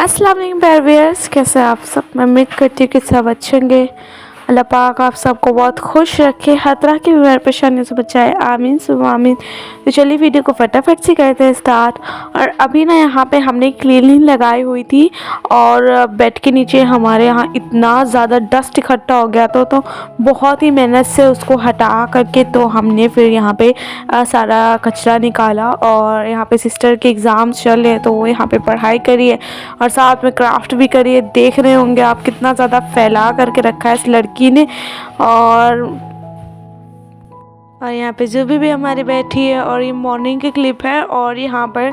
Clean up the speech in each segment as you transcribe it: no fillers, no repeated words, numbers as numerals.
अस्सलाम वालेकुम प्यारे व्यूअर्स, कैसे हैं आप सब। मैं उम्मीद करती हूँ कि सब अच्छे होंगे। अल्लाह पाक आप सबको बहुत खुश रखे, हर तरह की बीमारी परेशानियों से बचाए, आमीन सुबह आमीन। तो चलिए वीडियो को फटाफट से करते हैं स्टार्ट। और अभी ना यहाँ पे हमने क्लीनिंग लगाई हुई थी और बेड के नीचे हमारे यहाँ इतना ज़्यादा डस्ट इकट्ठा हो गया तो बहुत ही मेहनत से उसको हटा करके तो हमने फिर यहाँ पे सारा कचरा निकाला। और यहाँ पे सिस्टर के एग्ज़ाम्स चल रहे हैं तो वो यहाँ पे पढ़ाई करिए और साथ में क्राफ्ट भी करिए। देख रहे होंगे आप कितना ज़्यादा फैला करके रखा है इस लड़की ने। और यहाँ पे जुबी भी हमारी बैठी है और ये मॉर्निंग की क्लिप है। और यहाँ पर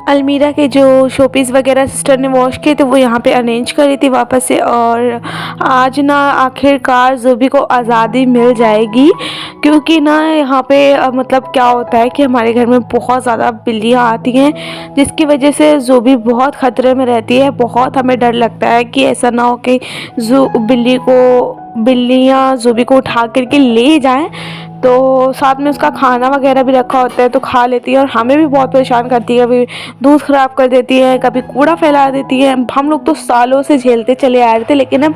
अलमीरा के जो शोपीस वगैरह सिस्टर ने वॉश किए थे वो यहाँ पे अरेंज करी थी वापस से। और आज ना आखिरकार जुबी को आज़ादी मिल जाएगी, क्योंकि ना यहाँ पे मतलब क्या होता है कि हमारे घर में बहुत ज़्यादा बिल्लियाँ आती हैं, जिसकी वजह से जुबी बहुत ख़तरे में रहती है। बहुत हमें डर लगता है कि ऐसा ना हो कि बिल्लियाँ जुबी को उठा करके ले जाएं। तो साथ में उसका खाना वगैरह भी रखा होता है तो खा लेती है और हमें भी बहुत परेशान करती है। कभी दूध ख़राब कर देती है, कभी कूड़ा फैला देती है। हम लोग तो सालों से झेलते चले आ रहे थे, लेकिन हम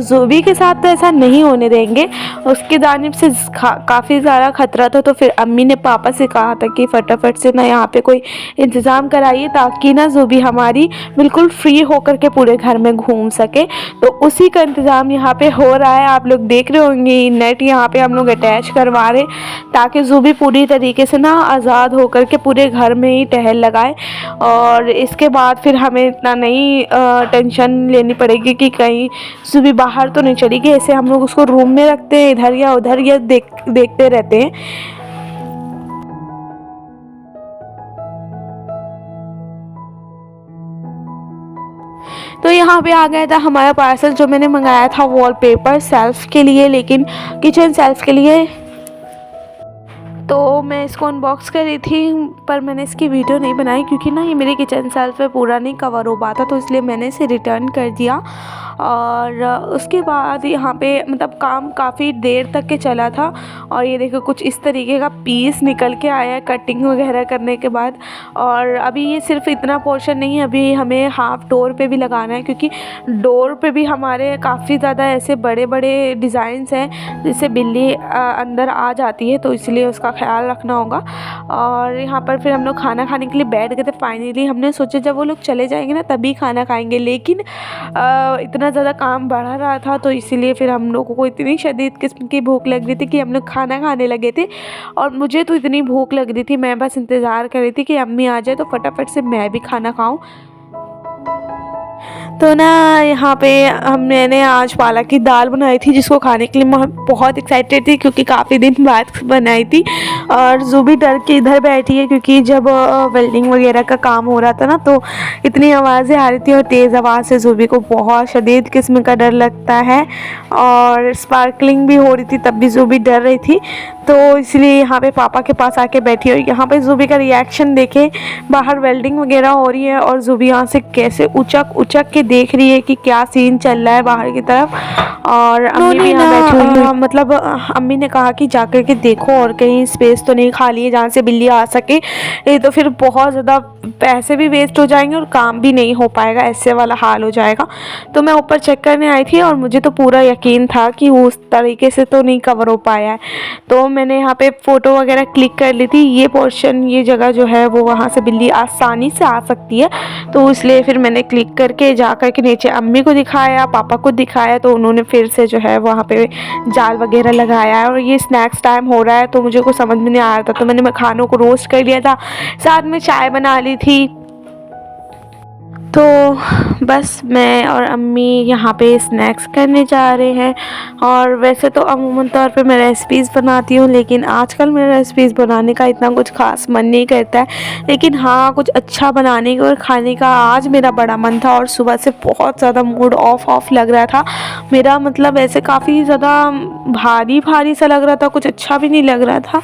जुबी के साथ तो ऐसा नहीं होने देंगे। उसकी जानिब से काफ़ी ज़्यादा ख़तरा था, तो फिर अम्मी ने पापा से कहा था कि फटाफट से ना यहाँ पे कोई इंतज़ाम कराइए ताकि ना जुबी हमारी बिल्कुल फ्री होकर के पूरे घर में घूम सके। तो उसी का इंतज़ाम यहाँ पे हो रहा है। आप लोग देख रहे होंगे नेट यहाँ पे हम लोग अटैच करवा रहे ताकि जुबी पूरी तरीके से ना आज़ाद होकर के पूरे घर में ही टहल लगाए। और इसके बाद फिर हमें इतना नहीं टेंशन लेनी पड़ेगी कि कहीं जुबी बाहर तो नहीं चली गई। ऐसे हम लोग उसको रूम में रखते हैं, इधर या उधर या देखते रहते हैं। तो यहाँ पे आ गया था हमारा पार्सल जो मैंने मंगाया था वॉलपेपर सेल्फ के लिए, लेकिन किचन सेल्फ के लिए। तो मैं इसको अनबॉक्स कर रही थी पर मैंने इसकी वीडियो नहीं बनाई, क्योंकि ना ये मेरे किचन सेल्फ पे पूरा नहीं कवर हो पाता, तो इसलिए मैंने इसे रिटर्न कर दिया। और उसके बाद यहाँ पे मतलब काम काफ़ी देर तक के चला था। और ये देखो कुछ इस तरीके का पीस निकल के आया है कटिंग वगैरह करने के बाद। और अभी ये सिर्फ इतना पोर्शन नहीं है, अभी हमें हाफ डोर पे भी लगाना है, क्योंकि डोर पे भी हमारे काफ़ी ज़्यादा ऐसे बड़े बड़े डिज़ाइंस हैं जिससे बिल्ली अंदर आ जाती है, तो इसलिए उसका ख्याल रखना होगा। और यहाँ पर फिर हम लोग खाना खाने के लिए बैठ गए थे। फाइनली हमने सोचा जब वो लोग चले जाएंगे ना तभी खाना खाएंगे, लेकिन इतना ज़्यादा काम बढ़ा रहा था तो इसीलिए फिर हम लोगों को इतनी शदीद किस्म की भूख लग रही थी कि हम लोग खाना खाने लगे थे। और मुझे तो इतनी भूख लग रही थी, मैं बस इंतज़ार कर रही थी कि अम्मी आ जाए तो फटाफट से मैं भी खाना खाऊं। तो ना यहाँ पे मैंने आज पालक की दाल बनाई थी, जिसको खाने के लिए मैं बहुत एक्साइटेड थी क्योंकि काफ़ी दिन बाद बनाई थी। और जुबी डर के इधर बैठी है, क्योंकि जब वेल्डिंग वगैरह का काम हो रहा था ना तो इतनी आवाज़ें आ रही थी और तेज़ आवाज़ से जुबी को बहुत शदीद किस्म का डर लगता है। और स्पार्कलिंग भी हो रही थी तब भी जुबी डर रही थी, तो इसलिए यहाँ पे पापा के पास आके बैठी। और यहाँ पे जुबी का रिएक्शन देखें, बाहर वेल्डिंग वगैरह हो रही है और जुबी यहाँ से कैसे उचक उचक के देख रही है कि क्या सीन चल रहा है बाहर की तरफ। और अम्मी भी यहाँ बैठी हुई है, मतलब अम्मी ने कहा कि जाकर के देखो और कहीं स्पेस तो नहीं खाली है जहाँ से बिल्ली आ सके, ये तो फिर बहुत ज़्यादा पैसे भी वेस्ट हो जाएंगे और काम भी नहीं हो पाएगा, ऐसे वाला हाल हो जाएगा। तो मैं ऊपर चेक करने आई थी और मुझे तो पूरा यकीन था कि वो उस तरीके से तो नहीं कवर हो पाया है। तो मैंने यहाँ पे फ़ोटो वगैरह क्लिक कर ली थी। ये पोर्शन, ये जगह जो है वो वहाँ से बिल्ली आसानी से आ सकती है, तो इसलिए फिर मैंने क्लिक करके जा कर के नीचे अम्मी को दिखाया, पापा को दिखाया, तो उन्होंने फिर से जो है वहाँ पे जाल वगैरह लगाया है। और ये स्नैक्स टाइम हो रहा है तो मुझे कुछ समझ में नहीं आ रहा था, तो मैंने खानों को रोस्ट कर लिया था, साथ में चाय बना ली थी। तो बस मैं और अम्मी यहाँ पे स्नैक्स करने जा रहे हैं। और वैसे तो अमूमन तौर पे मैं रेसिपीज़ बनाती हूँ, लेकिन आजकल मेरा रेसिपीज़ बनाने का इतना कुछ ख़ास मन नहीं करता है, लेकिन हाँ कुछ अच्छा बनाने का और खाने का आज मेरा बड़ा मन था। और सुबह से बहुत ज़्यादा मूड ऑफ लग रहा था मेरा, मतलब ऐसे काफ़ी ज़्यादा भारी भारी सा लग रहा था, कुछ अच्छा भी नहीं लग रहा था।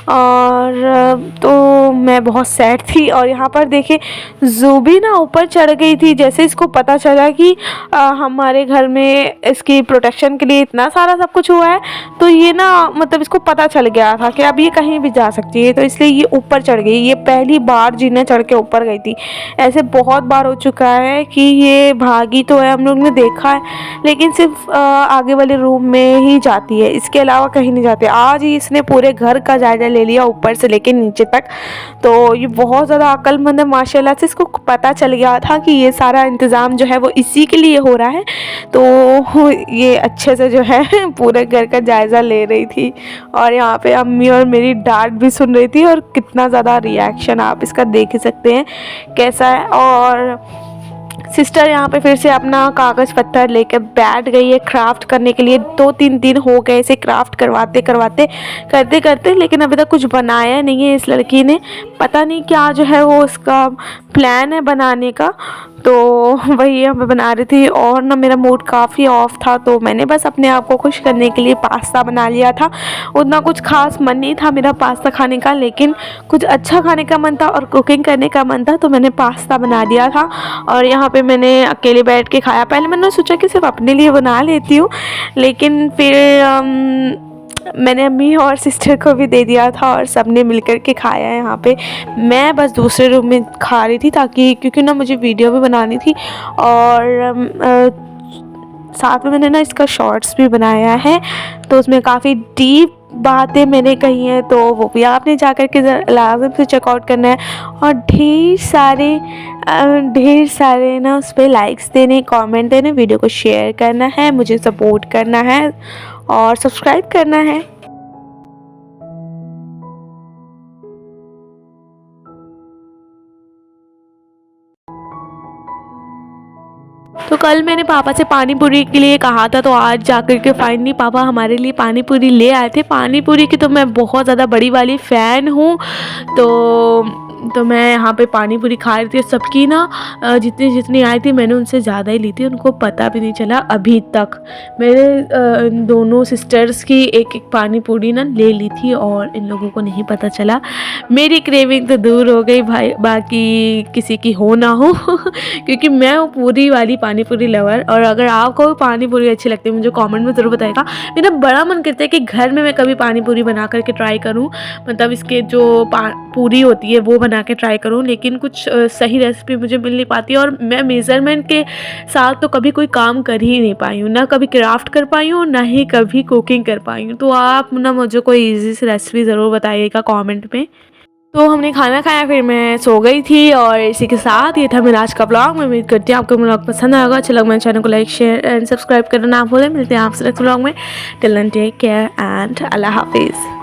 और तो मैं बहुत सैड थी। और यहाँ पर देखिए ज़ूबी ना ऊपर चढ़ गई थी। जैसे इसको पता चला कि हमारे घर में इसकी प्रोटेक्शन के लिए इतना सारा सब कुछ हुआ है, तो ये ना मतलब इसको पता चल गया था कि अब ये कहीं भी जा सकती है, तो इसलिए ये ऊपर चढ़ गई। ये पहली बार जीने चढ़ के ऊपर गई थी। ऐसे बहुत बार हो चुका है कि ये भागी तो है, हम लोग ने देखा है, लेकिन सिर्फ आगे वाले रूम में ही जाती है, इसके अलावा कहीं नहीं जाती। आज ही इसने पूरे घर का जायजा ले लिया ऊपर से लेके नीचे तक। तो ये बहुत ज़्यादा अक्लमंद है माशाल्लाह से। इसको पता चल गया था कि ये सारा इंतज़ाम जो है वो इसी के लिए हो रहा है, तो ये अच्छे से जो है पूरे घर का जायज़ा ले रही थी। और यहाँ पे अम्मी और मेरी डांट भी सुन रही थी। और कितना ज़्यादा रिएक्शन आप इसका देख ही सकते हैं कैसा है। और सिस्टर यहाँ पे फिर से अपना कागज़ पत्थर लेकर बैठ गई है क्राफ्ट करने के लिए। 2-3 दिन हो गए इसे क्राफ्ट करते करते, लेकिन अभी तक कुछ बनाया नहीं है इस लड़की ने। पता नहीं क्या जो है वो उसका प्लान है बनाने का, तो वही यहाँ पे बना रही थी। और ना मेरा मूड काफ़ी ऑफ था, तो मैंने बस अपने आप को खुश करने के लिए पास्ता बना लिया था। उतना कुछ खास मन नहीं था मेरा पास्ता खाने का, लेकिन कुछ अच्छा खाने का मन था और कुकिंग करने का मन था, तो मैंने पास्ता बना दिया था। और यहाँ पे मैंने अकेले बैठ के खाया। पहले मैंने सोचा कि सिर्फ अपने लिए बना लेती हूँ, लेकिन फिर मैंने अम्मी और सिस्टर को भी दे दिया था और सब ने मिल कर के खाया है यहाँ पे। मैं बस दूसरे रूम में खा रही थी, ताकि क्योंकि ना मुझे वीडियो भी बनानी थी। और साथ में मैंने ना इसका शॉर्ट्स भी बनाया है, तो उसमें काफ़ी डीप बातें मैंने कही हैं, तो वो भी आपने जा कर के लाजम से चेकआउट करना है। और ढेर सारे ना उस पर लाइक्स देने, कमेंट देने, वीडियो को शेयर करना है, मुझे सपोर्ट करना है और सब्सक्राइब करना है। तो कल मैंने पापा से पानी पूरी के लिए कहा था, तो आज जाकर के फाइनली पापा हमारे लिए पानी पूरी ले आए थे। पानी पूरी की तो मैं बहुत ज़्यादा बड़ी वाली फ़ैन हूँ। तो मैं यहाँ पे पानी पूरी खा रही थी। सबकी ना जितनी आई थी मैंने उनसे ज़्यादा ही ली थी, उनको पता भी नहीं चला अभी तक। मेरे दोनों सिस्टर्स की एक एक पानी पूरी ना ले ली थी और इन लोगों को नहीं पता चला। मेरी क्रेविंग तो दूर हो गई भाई, बाकी किसी की हो ना हो क्योंकि मैं हूँ पूरी वाली पानी पूरी लवर। और अगर आपको भी पानी पूरी अच्छी लगती है मुझे कमेंट में ज़रूर बताइएगा। मेरा बड़ा मन करता है कि घर में मैं कभी पानी पूरी बना करके ट्राई करूँ, मतलब इसके जो पूरी होती है वो बना के ट्राई करूँ, लेकिन कुछ सही रेसिपी मुझे मिल नहीं पाती। और मैं मेज़रमेंट के साथ तो कभी कोई काम कर ही नहीं पाई हूँ, ना कभी क्राफ्ट कर पाई हूँ, ना ही कभी कुकिंग कर पाई हूँ। तो आप ना मुझे कोई ईजी सी रेसिपी ज़रूर बताइएगा कमेंट में। तो हमने खाना खाया, फिर मैं सो गई थी। और इसी के साथ ये था मेरा आज का ब्लॉग। मैं उम्मीद करती हूँ आपको ब्लॉग पसंद आएगा। अच्छा लगा मेरे चैनल को लाइक शेयर एंड सब्सक्राइब करना ना भूलें। मिलते हैं आपसे नेक्स्ट ब्लॉग में। Till then take care and Allah हाफिज़।